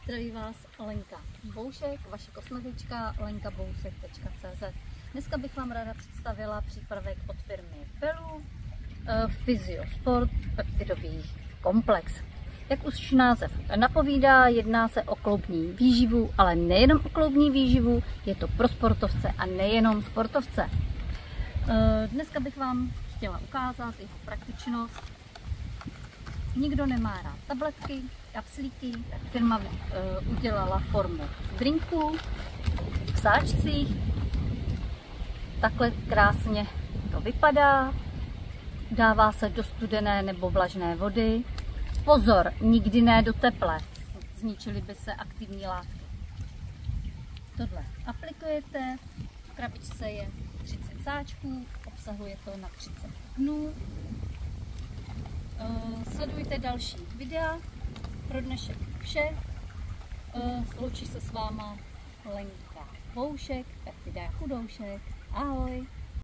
Zdraví vás Lenka Boušek, vaše kosmetička lenkabousek.cz. Dneska bych vám ráda představila přípravek od firmy Pelu Fyziosport peptidový komplex. Jak už název napovídá, jedná se o kloubní výživu, ale nejenom o kloubní výživu, je to pro sportovce a nejenom sportovce. Dneska bych vám chtěla ukázat jeho praktičnost. Nikdo nemá rád tabletky, kapslíky, tak firma udělala formu drinků v sáčcích. Takhle krásně to vypadá. Dává se do studené nebo vlažné vody. Pozor, nikdy ne do teplé, zničily by se aktivní látky. Tohle aplikujete, v krabičce je 30 sáčků, obsahuje to na 30 dnů. Sledujte další videa. Pro dnešek vše. Loučí se s váma Lenka Boušek, Peptida Chudoušek. Ahoj!